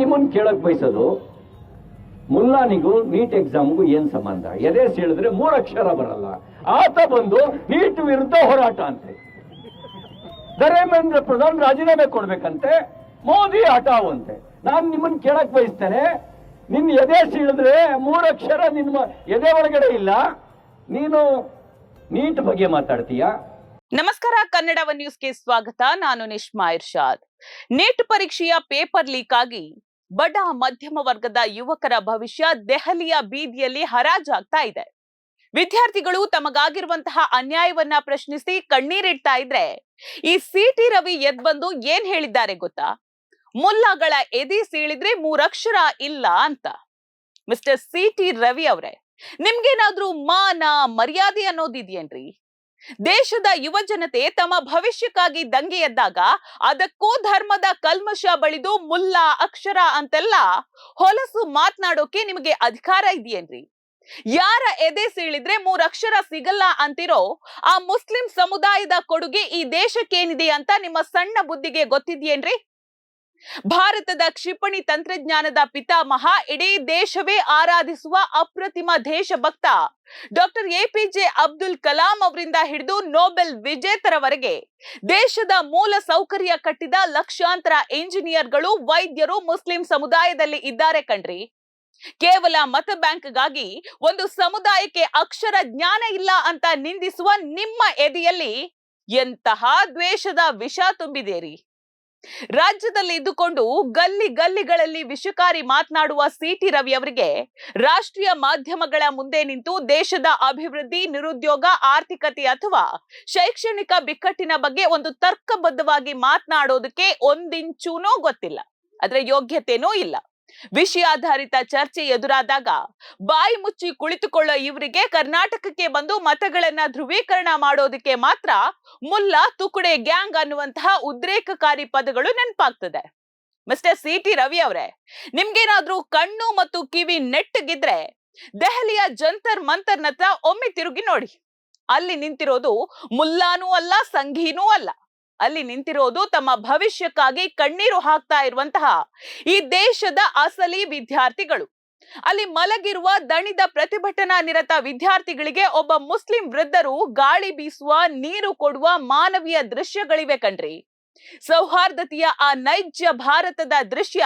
ನಿಮ್ಮನ್ನು ಕೇಳಕ್ ಬಯಸೋದು, ಮುಲ್ಲಾನಿಗೂ ನೀಟ್ ಎಕ್ಸಾಮ್ಗೂ ಏನ್ ಸಂಬಂಧ? ಎದೆ ಸೀಳಿದ್ರೆ 3 ಅಕ್ಷರ ಬರಲ್ಲ. ಆತ ಬಂದು ನೀಟ್ ವಿರುದ್ಧ ಹೋರಾಟ ಅಂತೆ. ಧರ್ಮೇಂದ್ರ ಪ್ರಧಾನ್ ರಾಜೀನಾಮೆ ಕೊಡ್ಬೇಕಂತೆ, ಮೋದಿ ಹಠಾವಂತೆ. ನಾನು ನಿಮ್ಮನ್ನು ಕೇಳಕ್ ಬಯಸ್ತೇನೆ, ನಿನ್ನ ಎದೆ ಸೀಳಿದ್ರೆ 3 ಅಕ್ಷರ ನಿನ್ನ ಎದೆ ಒಳಗಡೆ ಇಲ್ಲ, ನೀನು ನೀಟ್ ಬಗ್ಗೆ ಮಾತಾಡ್ತೀಯಾ? ನಮಸ್ಕಾರ, ಕನ್ನಡ ಒನ್ ನ್ಯೂಸ್ಗೆ ಸ್ವಾಗತ. ನಾನು ನಿಶ್ಮಾ ಇರ್ಷಾದ್. ನೀಟ್ ಪರೀಕ್ಷೆಯ ಪೇಪರ್ ಲೀಕ್ ಆಗಿ ಬಡ ಮಧ್ಯಮ ವರ್ಗದ ಯುವಕರ ಭವಿಷ್ಯ ದೆಹಲಿಯ ಬೀದಿಯಲ್ಲಿ ಹರಾಜಾಗ್ತಾ ಇದೆ. ವಿದ್ಯಾರ್ಥಿಗಳು ತಮಗಾಗಿರುವಂತಹ ಅನ್ಯಾಯವನ್ನ ಪ್ರಶ್ನಿಸಿ ಕಣ್ಣೀರಿಡ್ತಾ ಇದ್ರೆ, ಈ ಸಿಟಿ ರವಿ ಎದ್ ಬಂದು ಏನ್ ಹೇಳಿದ್ದಾರೆ ಗೊತ್ತಾ? ಮುಲ್ಲಾಗಳ ಎದೆ ಸೀಳಿದ್ರೆ 3 ಅಕ್ಷರ ಇಲ್ಲ ಅಂತ. ಮಿಸ್ಟರ್ ಸಿಟಿ ರವಿ ಅವರೇ, ನಿಮ್ಗೇನಾದ್ರೂ ಮಾನ ಮರ್ಯಾದೆ ಅನ್ನೋದಿದೆಯೇನ್ರಿ? ದೇಶದ ಯುವ ಜನತೆ ತಮ್ಮ ಭವಿಷ್ಯಕ್ಕಾಗಿ ದಂಗೆ ಎದ್ದಾಗ ಅದಕ್ಕೂ ಧರ್ಮದ ಕಲ್ಮಶ ಬಳಿದು ಮುಲ್ಲಾ ಅಕ್ಷರ ಅಂತೆಲ್ಲ ಹೊಲಸು ಮಾತನಾಡೋಕೆ ನಿಮಗೆ ಅಧಿಕಾರ ಇದೆಯೇನ್ರಿ? ಯಾರ ಎದೆ ಸೀಳಿದ್ರೆ 3 ಅಕ್ಷರ ಸಿಗಲ್ಲ ಅಂತಿರೋ ಆ ಮುಸ್ಲಿಂ ಸಮುದಾಯದ ಕೊಡುಗೆ ಈ ದೇಶಕ್ಕೇನಿದೆ ಅಂತ ನಿಮ್ಮ ಸಣ್ಣ ಬುದ್ಧಿಗೆ ಗೊತ್ತಿದೆಯೇನ್ರಿ? ಭಾರತದ ಕ್ಷಿಪಣಿ ತಂತ್ರಜ್ಞಾನದ ಪಿತಾಮಹ, ಇಡೀ ದೇಶವೇ ಆರಾಧಿಸುವ ಅಪ್ರತಿಮ ದೇಶಭಕ್ತ ಡಾಕ್ಟರ್ ಎಪಿಜೆ ಅಬ್ದುಲ್ ಕಲಾಂ ಅವರಿಂದ ಹಿಡಿದು ನೊಬೆಲ್ ವಿಜೇತರವರೆಗೆ ದೇಶದ ಮೂಲ ಸೌಕರ್ಯ ಕಟ್ಟಿದ ಲಕ್ಷಾಂತರ ಇಂಜಿನಿಯರ್ಗಳು, ವೈದ್ಯರು ಮುಸ್ಲಿಂ ಸಮುದಾಯದಲ್ಲಿ ಇದ್ದಾರೆ ಕಣ್ರಿ. ಕೇವಲ ಮತ ಬ್ಯಾಂಕ್ಗಾಗಿ ಒಂದು ಸಮುದಾಯಕ್ಕೆ ಅಕ್ಷರ ಜ್ಞಾನ ಇಲ್ಲ ಅಂತ ನಿಂದಿಸುವ ನಿಮ್ಮ ಎದೆಯಲ್ಲಿ ಎಂತಹ ದ್ವೇಷದ ವಿಷ ತುಂಬಿದೇರಿ? ರಾಜ್ಯದಲ್ಲಿ ಇದ್ದುಕೊಂಡು ಗಲ್ಲಿಗಳಲ್ಲಿ ವಿಷಕಾರಿ ಮಾತನಾಡುವ ಸಿಟಿ ರವಿ ಅವರಿಗೆ ರಾಷ್ಟ್ರೀಯ ಮಾಧ್ಯಮಗಳ ಮುಂದೆ ನಿಂತು ದೇಶದ ಅಭಿವೃದ್ಧಿ, ನಿರುದ್ಯೋಗ, ಆರ್ಥಿಕತೆ ಅಥವಾ ಶೈಕ್ಷಣಿಕ ಬಿಕ್ಕಟ್ಟಿನ ಬಗ್ಗೆ ಒಂದು ತರ್ಕಬದ್ಧವಾಗಿ ಮಾತನಾಡೋದಕ್ಕೆ ಒಂದಿಂಚೂನೂ ಗೊತ್ತಿಲ್ಲ. ಅದರ ಯೋಗ್ಯತೆನೂ ಇಲ್ಲ. ವಿಷಯಾಧಾರಿತ ಚರ್ಚೆ ಎದುರಾದಾಗ ಬಾಯಿ ಮುಚ್ಚಿ ಕುಳಿತುಕೊಳ್ಳೋ ಇವರಿಗೆ ಕರ್ನಾಟಕಕ್ಕೆ ಬಂದು ಮತಗಳನ್ನ ಧ್ರುವೀಕರಣ ಮಾಡೋದಕ್ಕೆ ಮಾತ್ರ ಮುಲ್ಲಾ, ತುಕುಡೆ, ಗ್ಯಾಂಗ್ ಅನ್ನುವಂತಹ ಉದ್ರೇಕಕಾರಿ ಪದಗಳು ನೆನಪಾಗ್ತದೆ. ಮಿಸ್ಟರ್ ಸಿಟಿ ರವಿ ಅವರೇ, ನಿಮ್ಗೇನಾದ್ರೂ ಕಣ್ಣು ಮತ್ತು ಕಿವಿ ನೆಟ್ಟಗಿದ್ರೆ ದೆಹಲಿಯ ಜಂತರ್ ಮಂತರ್ ಹತ್ರ ಒಮ್ಮೆ ತಿರುಗಿ ನೋಡಿ. ಅಲ್ಲಿ ನಿಂತಿರೋದು ಮುಲ್ಲಾನೂ ಅಲ್ಲ, ಸಂಘೀನೂ ಅಲ್ಲ. ಅಲ್ಲಿ ನಿಂತಿರೋದು ತಮ್ಮ ಭವಿಷ್ಯಕ್ಕಾಗಿ ಕಣ್ಣೀರು ಹಾಕ್ತಾ ಇರುವಂತಹ ಈ ದೇಶದ ಅಸಲಿ ವಿದ್ಯಾರ್ಥಿಗಳು. ಅಲ್ಲಿ ಮಲಗಿರುವ ದಣಿದ ಪ್ರತಿಭಟನಾ ನಿರತ ವಿದ್ಯಾರ್ಥಿಗಳಿಗೆ ಒಬ್ಬ ಮುಸ್ಲಿಂ ವೃದ್ಧರು ಗಾಳಿ ಬೀಸುವ, ನೀರು ಕೊಡುವ ಮಾನವೀಯ ದೃಶ್ಯಗಳಿವೆ ಕಣ್ರಿ. ಸೌಹಾರ್ದತೆಯ ಆ ನೈಜ ಭಾರತದ ದೃಶ್ಯ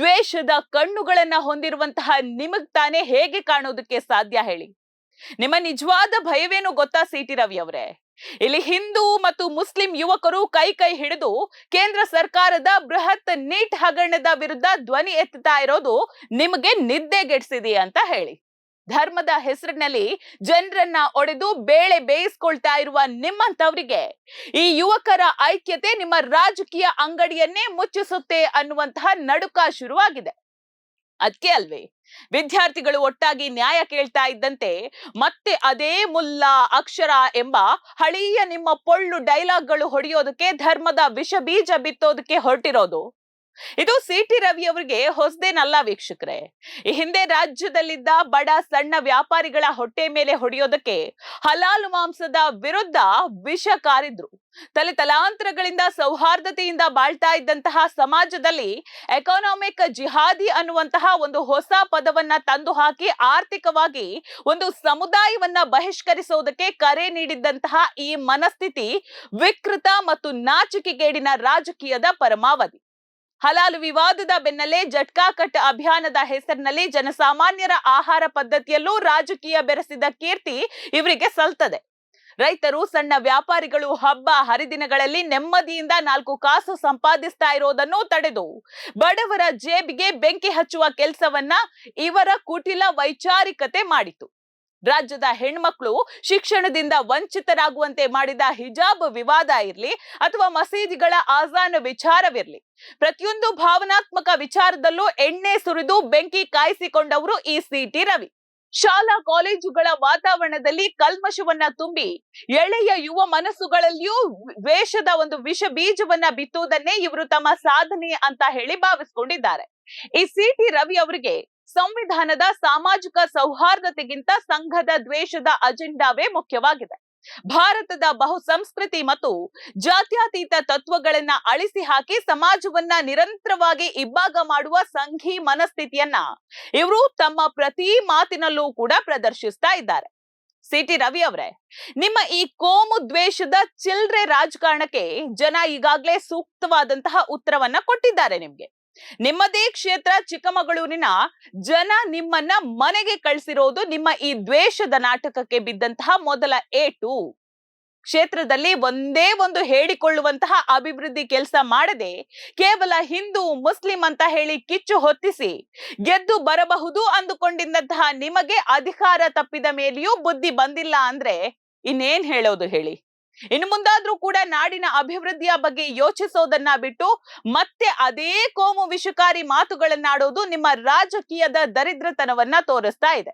ದ್ವೇಷದ ಕಣ್ಣುಗಳನ್ನ ಹೊಂದಿರುವಂತಹ ನಿಮಗ್ ತಾನೇ ಹೇಗೆ ಕಾಣೋದಕ್ಕೆ ಸಾಧ್ಯ ಹೇಳಿ? ನಿಮ್ಮ ನಿಜವಾದ ಭಯವೇನು ಗೊತ್ತಾ ಸಿಟಿ ರವಿ ಅವರೇ? ಇಲ್ಲಿ ಹಿಂದೂ ಮತ್ತು ಮುಸ್ಲಿಂ ಯುವಕರು ಕೈ ಹಿಡಿದು ಕೇಂದ್ರ ಸರ್ಕಾರದ ಬೃಹತ್ ನೀಟ್ ಹಗರಣದ ವಿರುದ್ಧ ಧ್ವನಿ ಎತ್ತುತ್ತಾ ಇರೋದು ನಿಮಗೆ ನಿದ್ದೆಗೆಡಿಸಿದೆ ಅಂತ ಹೇಳಿ. ಧರ್ಮದ ಹೆಸರಿನಲ್ಲಿ ಜನರನ್ನ ಒಡೆದು ಬೇಳೆ ಬೇಯಿಸ್ಕೊಳ್ತಾ ಇರುವ ನಿಮ್ಮಂತವರಿಗೆ ಈ ಯುವಕರ ಐಕ್ಯತೆ ನಿಮ್ಮ ರಾಜಕೀಯ ಅಂಗಡಿಯನ್ನೇ ಮುಚ್ಚಿಸುತ್ತೆ ಅನ್ನುವಂತಹ ನಡುಕ ಶುರುವಾಗಿದೆ. ಅದಕ್ಕೆ ಅಲ್ವೇ ವಿದ್ಯಾರ್ಥಿಗಳು ಒಟ್ಟಾಗಿ ನ್ಯಾಯ ಕೇಳ್ತಾ ಇದ್ದಂತೆ ಮತ್ತೆ ಅದೇ ಮುಲ್ಲಾ ಅಕ್ಷರ ಎಂಬ ಹಳೆಯ ನಿಮ್ಮ ಪೊಳ್ಳು ಡೈಲಾಗ್ಗಳು ಹೊಡೆಯೋದಕ್ಕೆ, ಧರ್ಮದ ವಿಷ ಬೀಜ ಬಿತ್ತೋದಕ್ಕೆ ಹೊರಟಿರೋದು. ಇದು ಸಿಟಿ ರವಿ ಅವರಿಗೆ ಹೊಸದೇನಲ್ಲ ವೀಕ್ಷಕರೇ. ಈ ಹಿಂದೆ ರಾಜ್ಯದಲ್ಲಿದ್ದ ಬಡ ಸಣ್ಣ ವ್ಯಾಪಾರಿಗಳ ಹೊಟ್ಟೆ ಮೇಲೆ ಹೊಡೆಯೋದಕ್ಕೆ ಹಲಾಲು ಮಾಂಸದ ವಿರುದ್ಧ ವಿಷ ಕಾರಿದ್ರು. ತಲಾಂತರಗಳಿಂದ ಸೌಹಾರ್ದತೆಯಿಂದ ಬಾಳ್ತಾ ಇದ್ದಂತಹ ಸಮಾಜದಲ್ಲಿ ಎಕಾನಾಮಿಕ್ ಜಿಹಾದಿ ಅನ್ನುವಂತಹ ಒಂದು ಹೊಸ ಪದವನ್ನ ತಂದು ಹಾಕಿ ಆರ್ಥಿಕವಾಗಿ ಒಂದು ಸಮುದಾಯವನ್ನ ಬಹಿಷ್ಕರಿಸೋದಕ್ಕೆ ಕರೆ ನೀಡಿದ್ದಂತಹ ಈ ಮನಸ್ಥಿತಿ ವಿಕೃತ ಮತ್ತು ನಾಚಿಕೆಗೇಡಿನ ರಾಜಕೀಯದ ಪರಮಾವಧಿ. ಹಲಾಲು ವಿವಾದದ ಬೆನ್ನಲ್ಲೇ ಜಟ್ಕಾ ಕಟ್ ಅಭಿಯಾನದ ಹೆಸರಿನಲ್ಲಿ ಜನಸಾಮಾನ್ಯರ ಆಹಾರ ಪದ್ಧತಿಯಲ್ಲೂ ರಾಜಕೀಯ ಬೆರೆಸಿದ ಕೀರ್ತಿ ಇವರಿಗೆ ಸಲ್ತದೆ. ರೈತರು, ಸಣ್ಣ ವ್ಯಾಪಾರಿಗಳು ಹಬ್ಬ ಹರಿದಿನಗಳಲ್ಲಿ ನೆಮ್ಮದಿಯಿಂದ 4 ಕಾಸು ಸಂಪಾದಿಸ್ತಾ ಇರೋದನ್ನು ತಡೆದು ಬಡವರ ಜೇಬಿಗೆ ಬೆಂಕಿ ಹಚ್ಚುವ ಕೆಲಸವನ್ನ ಇವರ ಕುಟಿಲ ವೈಚಾರಿಕತೆ ಮಾಡಿತು. ರಾಜ್ಯದ ಹೆಣ್ಮಕ್ಳು ಶಿಕ್ಷಣದಿಂದ ವಂಚಿತರಾಗುವಂತೆ ಮಾಡಿದ ಹಿಜಾಬ್ ವಿವಾದ ಇರ್ಲಿ ಅಥವಾ ಮಸೀದಿಗಳ ಆಜಾನ್ ವಿಚಾರವಿರ್ಲಿ, ಪ್ರತಿಯೊಂದು ಭಾವನಾತ್ಮಕ ವಿಚಾರದಲ್ಲೂ ಎಣ್ಣೆ ಸುರಿದು ಬೆಂಕಿ ಕಾಯಿಸಿಕೊಂಡವರು ಈ ಸಿಟಿ ರವಿ. ಶಾಲಾ ಕಾಲೇಜುಗಳ ವಾತಾವರಣದಲ್ಲಿ ಕಲ್ಮಶವನ್ನ ತುಂಬಿ ಎಳೆಯ ಯುವ ಮನಸ್ಸುಗಳಲ್ಲಿಯೂ ದ್ವೇಷದ ಒಂದು ವಿಷ ಬೀಜವನ್ನ ಬಿತ್ತುವುದನ್ನೇ ಇವರು ತಮ್ಮ ಸಾಧನೆ ಅಂತ ಹೇಳಿ ಭಾವಿಸಿಕೊಂಡಿದ್ದಾರೆ. ಈ ಸಿಟಿ ರವಿ ಅವರಿಗೆ ಸಂವಿಧಾನದ ಸಾಮಾಜಿಕ ಸೌಹಾರ್ದತೆಗಿಂತ ಸಂಘದ ದ್ವೇಷದ ಅಜೆಂಡಾವೇ ಮುಖ್ಯವಾಗಿದೆ. ಭಾರತದ ಬಹುಸಂಸ್ಕೃತಿ ಮತ್ತು ಜಾತ್ಯತೀತ ತತ್ವಗಳನ್ನ ಅಳಿಸಿ ಹಾಕಿ ಸಮಾಜವನ್ನ ನಿರಂತರವಾಗಿ ಇಬ್ಬಾಗ ಮಾಡುವ ಸಂಘಿ ಮನಸ್ಥಿತಿಯನ್ನ ಇವರು ತಮ್ಮ ಪ್ರತಿ ಮಾತಿನಲ್ಲೂ ಕೂಡ ಪ್ರದರ್ಶಿಸ್ತಾ ಇದ್ದಾರೆ. ಸಿಟಿ ರವಿ ಅವರೇ, ನಿಮ್ಮ ಈ ಕೋಮು ದ್ವೇಷದ ಚಿಲ್ರೆ ರಾಜಕಾರಣಕ್ಕೆ ಜನ ಈಗಾಗಲೇ ಸೂಕ್ತವಾದಂತಹ ಉತ್ತರವನ್ನ ಕೊಟ್ಟಿದ್ದಾರೆ. ನಿಮ್ಮದೇ ಕ್ಷೇತ್ರ ಚಿಕ್ಕಮಗಳೂರಿನ ಜನ ನಿಮ್ಮನ್ನ ಮನೆಗೆ ಕಳಿಸಿರೋದು ನಿಮ್ಮ ಈ ದ್ವೇಷದ ನಾಟಕಕ್ಕೆ ಬಿದ್ದಂತಹ ಮೊದಲ ಏಟು. ಕ್ಷೇತ್ರದಲ್ಲಿ ಒಂದೇ ಒಂದು ಹೇಳಿಕೊಳ್ಳುವಂತಹ ಅಭಿವೃದ್ಧಿ ಕೆಲಸ ಮಾಡದೆ ಕೇವಲ ಹಿಂದೂ ಮುಸ್ಲಿಂ ಅಂತ ಹೇಳಿ ಕಿಚ್ಚು ಹೊತ್ತಿಸಿ ಗೆದ್ದು ಬರಬಹುದು ಅಂದುಕೊಂಡಿದ್ದಂತಹ ನಿಮಗೆ ಅಧಿಕಾರ ತಪ್ಪಿದ ಮೇಲೆಯೂ ಬುದ್ಧಿ ಬಂದಿಲ್ಲ ಅಂದ್ರೆ ಇನ್ನೇನ್ ಹೇಳೋದು ಹೇಳಿ? ಇನ್ನು ಮುಂದಾದ್ರೂ ಕೂಡ ನಾಡಿನ ಅಭಿವೃದ್ಧಿಯ ಬಗ್ಗೆ ಯೋಚಿಸೋದನ್ನ ಬಿಟ್ಟು ಮತ್ತೆ ಅದೇ ಕೋಮು ವಿಷಕಾರಿ ಮಾತುಗಳನ್ನಾಡೋದು ನಿಮ್ಮ ರಾಜಕೀಯದ ದರಿದ್ರತನವನ್ನ ತೋರಿಸ್ತಾ ಇದೆ.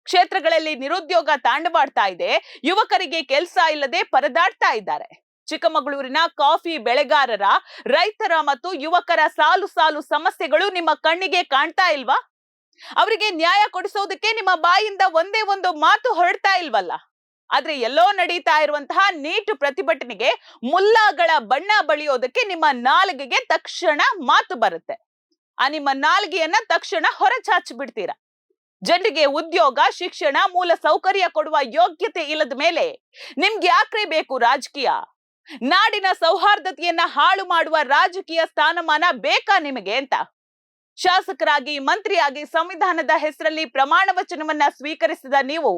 ಕ್ಷೇತ್ರಗಳಲ್ಲಿ ನಿರುದ್ಯೋಗ ತಾಂಡವಾಡ್ತಾ ಇದೆ. ಯುವಕರಿಗೆ ಕೆಲಸ ಇಲ್ಲದೆ ಪರದಾಡ್ತಾ ಇದ್ದಾರೆ. ಚಿಕ್ಕಮಗಳೂರಿನ ಕಾಫಿ ಬೆಳೆಗಾರರ, ರೈತರ ಮತ್ತು ಯುವಕರ ಸಾಲು ಸಾಲು ಸಮಸ್ಯೆಗಳು ನಿಮ್ಮ ಕಣ್ಣಿಗೆ ಕಾಣ್ತಾ ಇಲ್ವಾ? ಅವರಿಗೆ ನ್ಯಾಯ ಕೊಡಿಸೋದಕ್ಕೆ ನಿಮ್ಮ ಬಾಯಿಂದ ಒಂದೇ ಒಂದು ಮಾತು ಹೊರಡ್ತಾ ಇಲ್ವಲ್ಲ? ಆದ್ರೆ ಎಲ್ಲೋ ನಡೀತಾ ಇರುವಂತಹ ನೀಟ್ ಪ್ರತಿಭಟನೆಗೆ ಮುಲ್ಲಾಗಳ ಬಣ್ಣ ಬಳಿಯೋದಕ್ಕೆ ನಿಮ್ಮ ನಾಲಿಗೆಗೆ ತಕ್ಷಣ ಮಾತು ಬರುತ್ತೆ. ಆ ನಿಮ್ಮ ನಾಲಿಗೆಯನ್ನ ತಕ್ಷಣ ಹೊರಚಾಚಿ ಬಿಡ್ತೀರಾ. ಜನರಿಗೆ ಉದ್ಯೋಗ, ಶಿಕ್ಷಣ, ಮೂಲ ಸೌಕರ್ಯ ಕೊಡುವ ಯೋಗ್ಯತೆ ಇಲ್ಲದ ಮೇಲೆ ನಿಮ್ಗೆ ಯಾಕ್ರೆ ಬೇಕು ರಾಜಕೀಯ? ನಾಡಿನ ಸೌಹಾರ್ದತೆಯನ್ನ ಹಾಳು ಮಾಡುವ ರಾಜಕೀಯ ಸ್ಥಾನಮಾನ ಬೇಕಾ ನಿಮಗೆ ಅಂತ? ಶಾಸಕರಾಗಿ, ಮಂತ್ರಿಯಾಗಿ ಸಂವಿಧಾನದ ಹೆಸರಲ್ಲಿ ಪ್ರಮಾಣ ವಚನವನ್ನ ಸ್ವೀಕರಿಸಿದ ನೀವು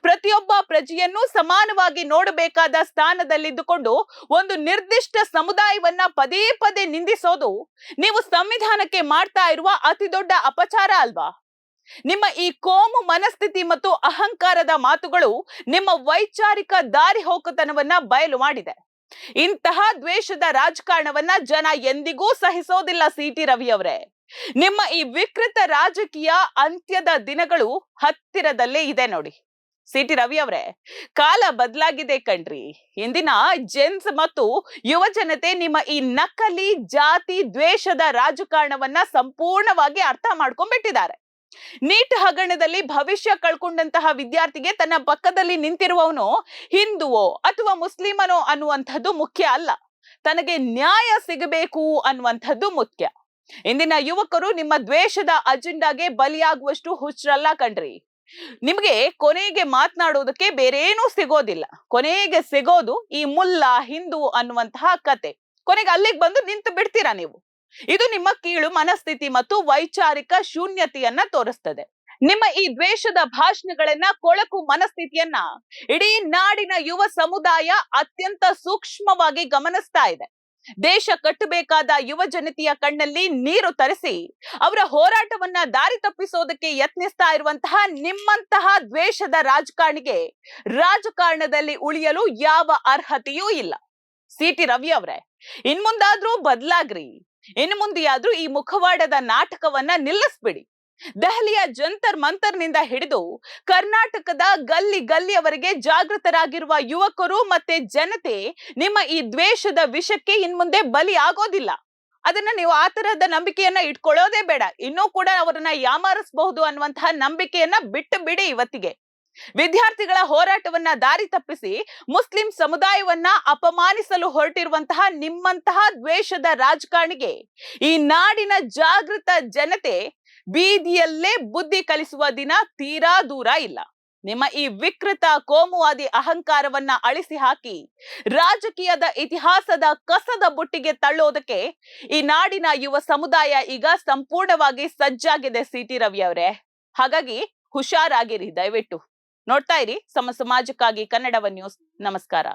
ಪ್ರತಿಯೊಬ್ಬ ಪ್ರಜೆಯನ್ನು ಸಮಾನವಾಗಿ ನೋಡಬೇಕಾದ ಸ್ಥಾನದಲ್ಲಿದ್ದುಕೊಂಡು ಒಂದು ನಿರ್ದಿಷ್ಟ ಸಮುದಾಯವನ್ನ ಪದೇ ಪದೇ ನಿಂದಿಸೋದು ನೀವು ಸಂವಿಧಾನಕ್ಕೆ ಮಾಡ್ತಾ ಇರುವ ಅತಿ ದೊಡ್ಡ ಅಪಚಾರ ಅಲ್ವಾ? ನಿಮ್ಮ ಈ ಕೋಮು ಮನಸ್ಥಿತಿ ಮತ್ತು ಅಹಂಕಾರದ ಮಾತುಗಳು ನಿಮ್ಮ ವೈಚಾರಿಕ ದಾರಿ ಹೋಕತನವನ್ನ ಬಯಲು ಮಾಡಿದೆ. ಇಂತಹ ದ್ವೇಷದ ರಾಜಕಾರಣವನ್ನ ಜನ ಎಂದಿಗೂ ಸಹಿಸೋದಿಲ್ಲ. ಸಿಟಿ ರವಿ ಅವರೇ, ನಿಮ್ಮ ಈ ವಿಕೃತ ರಾಜಕೀಯ ಅಂತ್ಯದ ದಿನಗಳು ಹತ್ತಿರದಲ್ಲೇ ಇದೆ ನೋಡಿ. ಸಿಟಿ ರವಿ ಅವರೇ, ಕಾಲ ಬದಲಾಗಿದೆ ಕಣ್ರಿ. ಇಂದಿನ ಜೆನ್ಸ್ ಮತ್ತು ಯುವ ಜನತೆ ನಿಮ್ಮ ಈ ನಕಲಿ ಜಾತಿ ದ್ವೇಷದ ರಾಜಕಾರಣವನ್ನ ಸಂಪೂರ್ಣವಾಗಿ ಅರ್ಥ ಮಾಡ್ಕೊಂಡ್ಬಿಟ್ಟಿದ್ದಾರೆ. ನೀಟ್ ಹಗರಣದಲ್ಲಿ ಭವಿಷ್ಯ ಕಳ್ಕೊಂಡಂತಹ ವಿದ್ಯಾರ್ಥಿಗೆ ತನ್ನ ಪಕ್ಕದಲ್ಲಿ ನಿಂತಿರುವವನು ಹಿಂದುವೋ ಅಥವಾ ಮುಸ್ಲಿಮನೋ ಅನ್ನುವಂಥದ್ದು ಮುಖ್ಯ ಅಲ್ಲ, ತನಗೆ ನ್ಯಾಯ ಸಿಗಬೇಕು ಅನ್ನುವಂಥದ್ದು ಮುಖ್ಯ. ಇಂದಿನ ಯುವಕರು ನಿಮ್ಮ ದ್ವೇಷದ ಅಜೆಂಡಾಗೆ ಬಲಿಯಾಗುವಷ್ಟು ಹುಚ್ಚರಲ್ಲ ಕಣ್ರಿ. ನಿಮ್ಗೆ ಕೊನೆಗೆ ಮಾತನಾಡೋದಕ್ಕೆ ಬೇರೇನೂ ಸಿಗೋದಿಲ್ಲ. ಕೊನೆಗೆ ಸಿಗೋದು ಈ ಮುಲ್ಲಾ ಹಿಂದೂ ಅನ್ನುವಂತಹ ಕತೆ. ಕೊನೆಗೆ ಅಲ್ಲಿಗೆ ಬಂದು ನಿಂತು ಬಿಡ್ತೀರಾ ನೀವು. ಇದು ನಿಮ್ಮ ಕೀಳು ಮನಸ್ಥಿತಿ ಮತ್ತು ವೈಚಾರಿಕ ಶೂನ್ಯತೆಯನ್ನ ತೋರಿಸ್ತದೆ. ನಿಮ್ಮ ಈ ದ್ವೇಷದ ಭಾಷಣಗಳನ್ನ, ಕೊಳಕು ಮನಸ್ಥಿತಿಯನ್ನ ಇಡೀ ನಾಡಿನ ಯುವ ಸಮುದಾಯ ಅತ್ಯಂತ ಸೂಕ್ಷ್ಮವಾಗಿ ಗಮನಿಸ್ತಾ ಇದೆ. ದೇಶ ಕಟ್ಟಬೇಕಾದ ಯುವ ಜನತೆಯ ಕಣ್ಣಲ್ಲಿ ನೀರು ತರಿಸಿ ಅವರ ಹೋರಾಟವನ್ನ ದಾರಿ ತಪ್ಪಿಸೋದಕ್ಕೆ ಯತ್ನಿಸ್ತಾ ಇರುವಂತಹ ನಿಮ್ಮಂತಹ ದ್ವೇಷದ ರಾಜಕಾರಣಿಗೆ ರಾಜಕಾರಣದಲ್ಲಿ ಉಳಿಯಲು ಯಾವ ಅರ್ಹತೆಯೂ ಇಲ್ಲ. ಸಿಟಿ ರವಿ ಅವರೇ, ಇನ್ಮುಂದಾದ್ರೂ ಬದಲಾಗ್ರಿ. ಇನ್ನು ಮುಂದೆಯಾದ್ರೂ ಈ ಮುಖವಾಡದ ನಾಟಕವನ್ನ ನಿಲ್ಲಿಸ್ಬಿಡಿ. ದೆಹಲಿಯ ಜಂತರ್ ಮಂತರ್ನಿಂದ ಹಿಡಿದು ಕರ್ನಾಟಕದ ಗಲ್ಲಿ ಗಲ್ಲಿಯವರೆಗೆ ಜಾಗೃತರಾಗಿರುವ ಯುವಕರು ಮತ್ತೆ ಜನತೆ ನಿಮ್ಮ ಈ ದ್ವೇಷದ ವಿಷಕ್ಕೆ ಇನ್ಮುಂದೆ ಬಲಿ ಆಗೋದಿಲ್ಲ. ಅದನ್ನ ನೀವು ಆ ತರಹದ ನಂಬಿಕೆಯನ್ನ ಇಟ್ಕೊಳ್ಳೋದೇ ಬೇಡ. ಇನ್ನೂ ಕೂಡ ಅವರನ್ನ ಯಾಮಾರಿಸಬಹುದು ಅನ್ನುವಂತಹ ನಂಬಿಕೆಯನ್ನ ಬಿಟ್ಟು ಬಿಡಿ. ಇವತ್ತಿಗೆ ವಿದ್ಯಾರ್ಥಿಗಳ ಹೋರಾಟವನ್ನ ದಾರಿ ತಪ್ಪಿಸಿ ಮುಸ್ಲಿಂ ಸಮುದಾಯವನ್ನ ಅಪಮಾನಿಸಲು ಹೊರಟಿರುವಂತಹ ನಿಮ್ಮಂತಹ ದ್ವೇಷದ ರಾಜಕಾರಣಿಗೆ ಈ ನಾಡಿನ ಜಾಗೃತ ಜನತೆ ಬೀದಿಯಲ್ಲೇ ಬುದ್ಧಿ ಕಲಿಸುವ ದಿನ ತೀರಾ ದೂರ ಇಲ್ಲ. ನಿಮ್ಮ ಈ ವಿಕೃತ ಕೋಮುವಾದಿ ಅಹಂಕಾರವನ್ನ ಅಳಿಸಿ ಹಾಕಿ ರಾಜಕೀಯದ ಇತಿಹಾಸದ ಕಸದ ಬುಟ್ಟಿಗೆ ತಳ್ಳೋದಕ್ಕೆ ಈ ನಾಡಿನ ಯುವ ಸಮುದಾಯ ಈಗ ಸಂಪೂರ್ಣವಾಗಿ ಸಜ್ಜಾಗಿದೆ. ಸಿಟಿ ರವಿ ಅವರೇ, ಹಾಗಾಗಿ ಹುಷಾರಾಗಿರಿ. ದಯವಿಟ್ಟು ನೋಡ್ತಾ ಇರಿ ಸಮಾಜಕ್ಕಾಗಿ ಕನ್ನಡವ ನ್ಯೂಸ್. ನಮಸ್ಕಾರ.